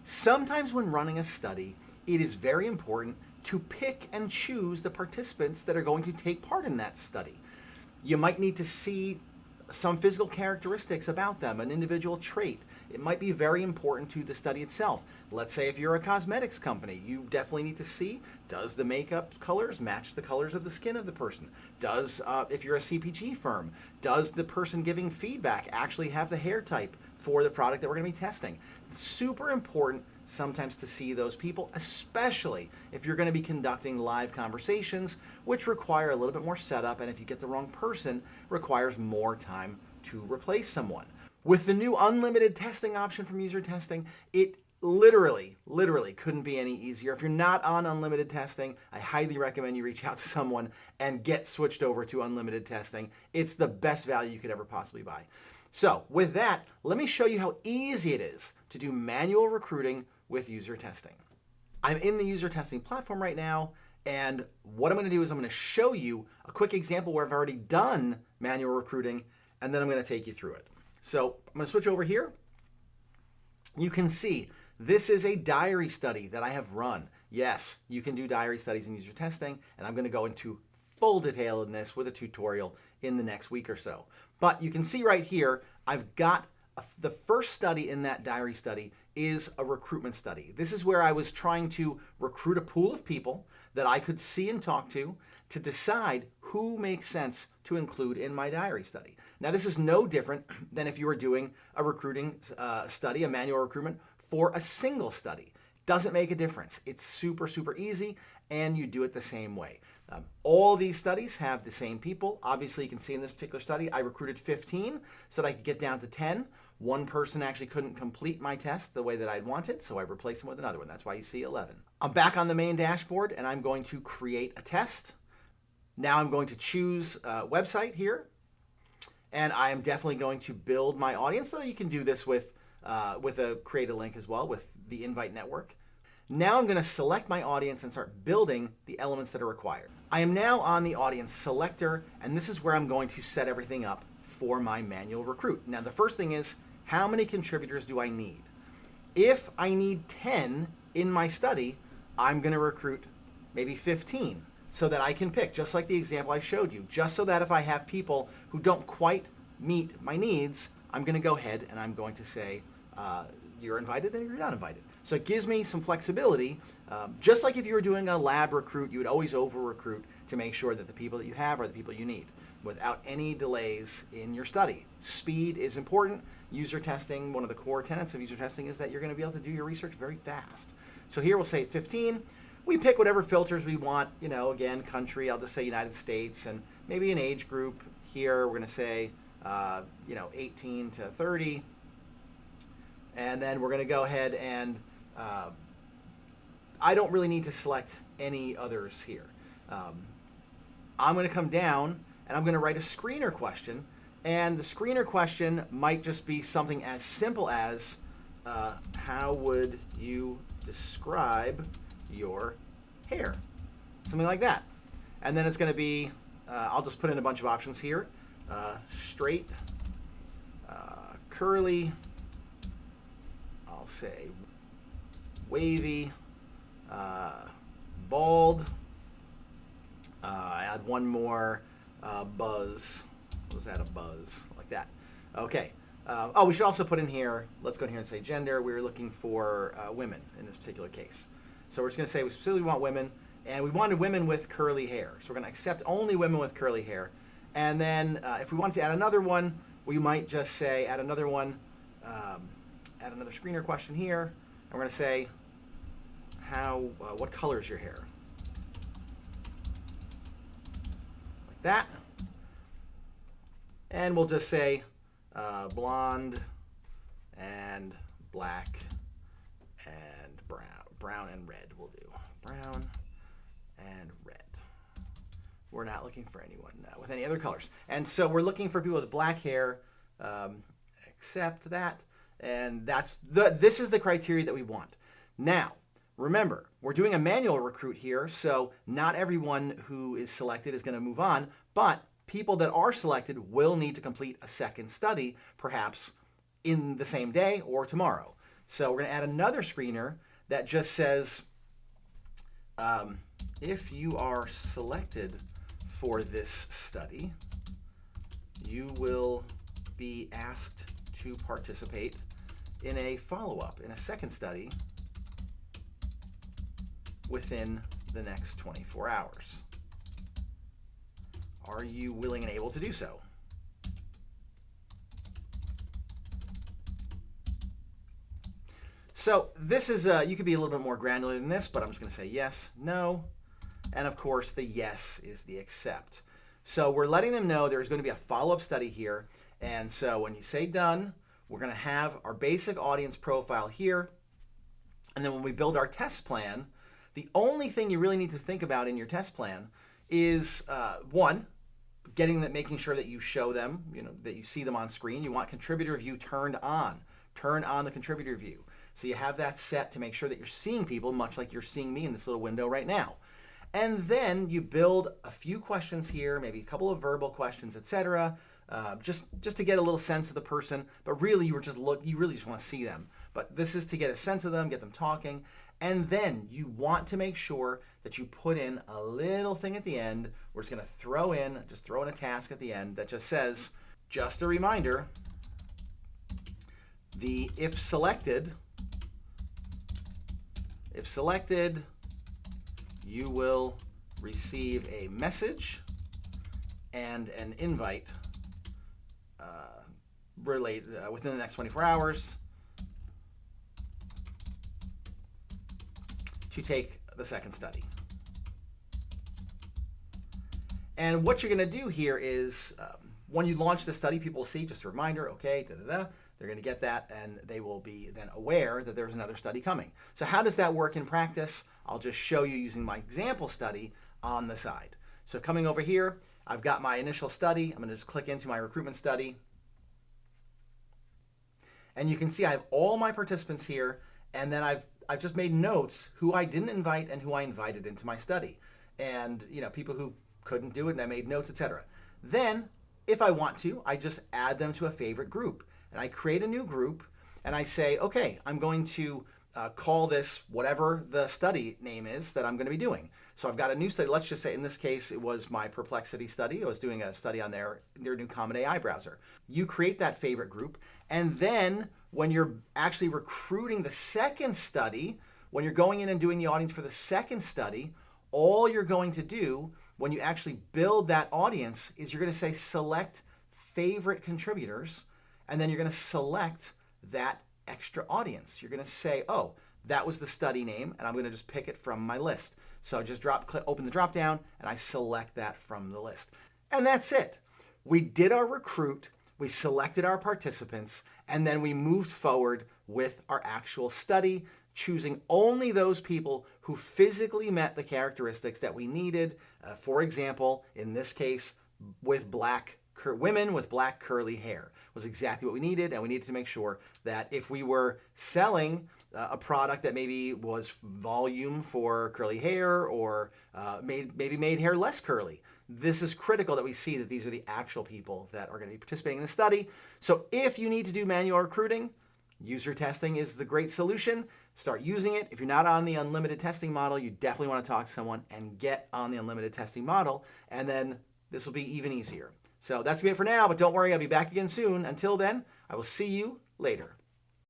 Sometimes when running a study, it is very important to pick and choose the participants that are going to take part in that study. You might need to see some physical characteristics about them, an individual trait. It might be very important to the study itself. Let's say if you're a cosmetics company, you definitely need to see, does the makeup colors match the colors of the skin of the person? If you're a CPG firm, does the person giving feedback actually have the hair type for the product that we're going to be testing? It's super important sometimes to see those people, especially if you're going to be conducting live conversations, which require a little bit more setup, and if you get the wrong person, requires more time to replace someone. With the new unlimited testing option from UserTesting, it literally couldn't be any easier. If you're not on unlimited testing, I highly recommend you reach out to someone and get switched over to unlimited testing. It's the best value you could ever possibly buy. So with that, let me show you how easy it is to do manual recruiting with UserTesting. I'm in the UserTesting platform right now, and what I'm going to do is I'm going to show you a quick example where I've already done manual recruiting, and then I'm going to take you through it. So I'm going to switch over here. You can see this is a diary study that I have run. Yes, you can do diary studies in UserTesting, and I'm going to go into full detail in this with a tutorial in the next week or so. But you can see right here, I've got the first study in that diary study is a recruitment study. This is where I was trying to recruit a pool of people that I could see and talk to decide who makes sense to include in my diary study. Now, this is no different than if you were doing a recruiting study, a manual recruitment for a single study. Doesn't make a difference. It's super easy, and you do it the same way. All these studies have the same people. Obviously, you can see in this particular study, I recruited 15 so that I could get down to 10. One person actually couldn't complete my test the way that I'd wanted, so I replaced him with another one. That's why you see 11. I'm back on the main dashboard, and I'm going to create a test. Now I'm going to choose a website here, and I am definitely going to build my audience so that you can do this with create a link as well with the invite network. Now I'm going to select my audience and start building the elements that are required. I am now on the audience selector, and this is where I'm going to set everything up for my manual recruit. Now the first thing is, how many contributors do I need? If I need 10 in my study, I'm going to recruit maybe 15 so that I can pick, just like the example I showed you, just so that if I have people who don't quite meet my needs, I'm going to go ahead and I'm going to say, you're invited and you're not invited. So it gives me some flexibility. Just like if you were doing a lab recruit, you would always over-recruit to make sure that the people that you have are the people you need without any delays in your study. Speed is important. User testing, one of the core tenets of user testing is that you're going to be able to do your research very fast. So here we'll say 15. We pick whatever filters we want, again, country, I'll just say United States, and maybe an age group here, we're going to say, 18 to 30. And then we're going to go ahead and I don't really need to select any others here. I'm going to come down and I'm going to write a screener question. And the screener question might just be something as simple as, how would you describe your hair? Something like that. And then it's going to be, I'll just put in a bunch of options here. Straight, curly, I'll say wavy, bald, add one more, buzz. Was that a buzz? Like that. Okay. We should also put in here, let's go in here and say gender. We're looking for women in this particular case. So we're just going to say we specifically want women, and we wanted women with curly hair. So we're going to accept only women with curly hair. And then if we wanted to add another one, we might just say add another one, add another screener question here. And we're going to say, what color is your hair? Like that. And we'll just say blonde and black and brown. Brown and red we'll do. Brown and red. We're not looking for anyone with any other colors. And so we're looking for people with black hair, except that. And this is the criteria that we want. Now, remember, we're doing a manual recruit here, so not everyone who is selected is going to move on, but people that are selected will need to complete a second study, perhaps in the same day or tomorrow. So we're going to add another screener that just says, if you are selected for this study, you will be asked to participate in a follow-up, in a second study within the next 24 hours. Are you willing and able to do so? So this is, you could be a little bit more granular than this, but I'm just going to say yes, no, and of course the yes is the accept. So we're letting them know there's going to be a follow-up study here, and so when you say done, we're going to have our basic audience profile here, and then when we build our test plan, the only thing you really need to think about in your test plan is, one, making sure that you show them, that you see them on screen. You want contributor view turned on. Turn on the contributor view. So you have that set to make sure that you're seeing people, much like you're seeing me in this little window right now. And then you build a few questions here, maybe a couple of verbal questions, etc., just to get a little sense of the person. But really, you really just want to see them. But this is to get a sense of them, get them talking. And then you want to make sure that you put in a little thing at the end. We're just going to throw in a task at the end that just says, just a reminder, if selected, you will receive a message and an invite within the next 24 hours to take the second study. And what you're going to do here is, when you launch the study, people will see, just a reminder, okay, they're going to get that, and they will be then aware that there's another study coming. So how does that work in practice? I'll just show you using my example study on the side. So coming over here, I've got my initial study. I'm going to just click into my recruitment study. And you can see I have all my participants here, and then I've just made notes who I didn't invite and who I invited into my study. And people who couldn't do it, and I made notes, etc. Then, if I want to, I just add them to a favorite group. And I create a new group, and I say, okay, I'm going to call this whatever the study name is that I'm going to be doing. So I've got a new study. Let's just say in this case, it was my perplexity study. I was doing a study on their new Common AI browser. You create that favorite group, and then when you're actually recruiting the second study, when you're going in and doing the audience for the second study, all you're going to do when you actually build that audience is you're going to say select favorite contributors, and then you're going to select that extra audience. You're going to say, oh, that was the study name, and I'm going to just pick it from my list. So I just open the drop down, and I select that from the list. And that's it. We did our recruit, we selected our participants, and then we moved forward with our actual study, choosing only those people who physically met the characteristics that we needed. For example, in this case, with women with black curly hair was exactly what we needed, and we needed to make sure that if we were selling a product that maybe was volume for curly hair or maybe made hair less curly, this is critical that we see that these are the actual people that are going to be participating in the study. So if you need to do manual recruiting, user testing is the great solution. Start using it. If you're not on the unlimited testing model, you definitely want to talk to someone and get on the unlimited testing model, and then this will be even easier. So that's it for now, but don't worry, I'll be back again soon. Until then, I will see you later.